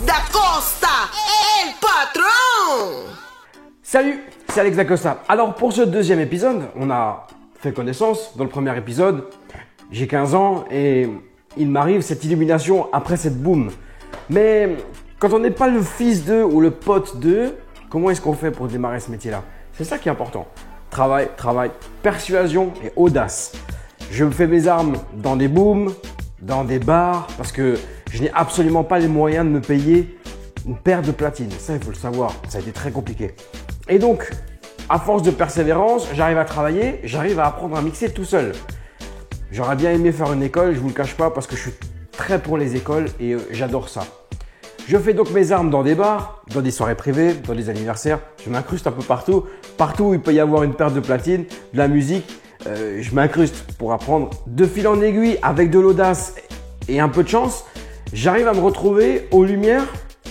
Da Costa, el patron. Salut, c'est Alex Da Costa. Alors pour ce deuxième épisode, on a fait connaissance. Dans le premier épisode, j'ai 15 ans et il m'arrive cette illumination après cette boum. Mais quand on n'est pas le fils d'eux ou le pote d'eux, comment est-ce qu'on fait pour démarrer ce métier-là? C'est ça qui est important. Travail, persuasion et audace. Je me fais mes armes dans des booms, dans des bars, parce que je n'ai absolument pas les moyens de me payer une paire de platines. Ça, il faut le savoir. Ça a été très compliqué. Et donc, à force de persévérance, j'arrive à travailler, j'arrive à apprendre à mixer tout seul. J'aurais bien aimé faire une école, je vous le cache pas, parce que je suis très pour les écoles et j'adore ça. Je fais donc mes armes dans des bars, dans des soirées privées, dans des anniversaires. Je m'incruste un peu partout. Partout où il peut y avoir une paire de platines, de la musique, je m'incruste pour apprendre. De fil en aiguille, avec de l'audace et un peu de chance, j'arrive à me retrouver aux lumières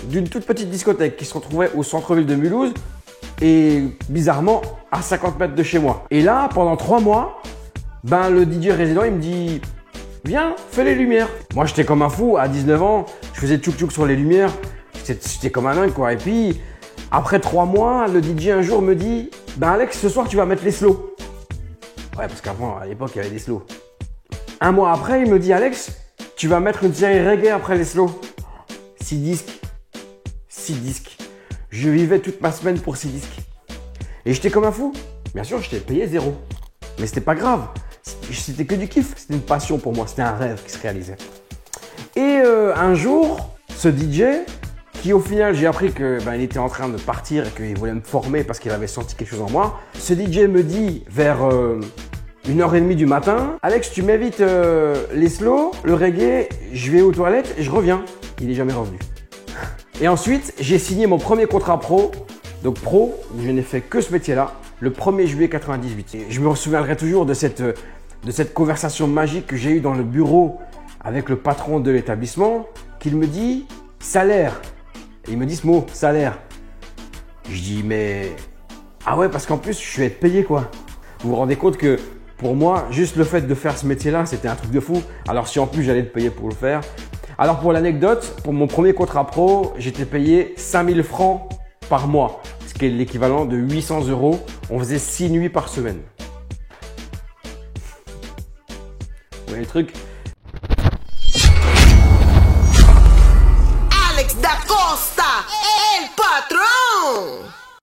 d'une toute petite discothèque qui se retrouvait au centre-ville de Mulhouse et bizarrement à 50 mètres de chez moi. Et là, pendant 3 mois, le DJ résident, il me dit « Viens, fais les lumières ». Moi, j'étais comme un fou. À 19 ans, je faisais tchouk-tchouk sur les lumières. J'étais comme un dingue, quoi. Et puis, après 3 mois, le DJ un jour me dit « Alex, ce soir, tu vas mettre les slows ». Ouais, parce qu'avant, à l'époque, il y avait des slows. Un mois après, il me dit « Alex, tu vas mettre une série reggae après les slows ». 6 disques. 6 disques. Je vivais toute ma semaine pour 6 disques. Et j'étais comme un fou. Bien sûr, je t'ai payé 0. Mais c'était pas grave. C'était que du kiff. C'était une passion pour moi. C'était un rêve qui se réalisait. Et un jour, ce DJ, qui au final, j'ai appris qu'il était en train de partir et qu'il voulait me former parce qu'il avait senti quelque chose en moi. Ce DJ me dit vers 1h30 du matin, « Alex, tu m'évites les slows, le reggae, je vais aux toilettes et je reviens. » Il n'est jamais revenu. Et ensuite, j'ai signé mon premier contrat pro. Donc pro, où je n'ai fait que ce métier-là, le 1er juillet 98. Et je me souviendrai toujours de cette conversation magique que j'ai eue dans le bureau avec le patron de l'établissement, qu'il me dit « salaire ». Et il me dit ce mot « salaire ». Je dis « mais… ah ouais, parce qu'en plus, je vais être payé quoi ». Vous vous rendez compte que pour moi, juste le fait de faire ce métier-là, c'était un truc de fou. Alors si en plus j'allais être payé pour le faire. Alors pour l'anecdote, pour mon premier contrat pro, j'étais payé 5000 francs par mois, ce qui est l'équivalent de 800 €. On faisait 6 nuits par semaine. Vous voyez le truc? Alex Da Costa, el patron.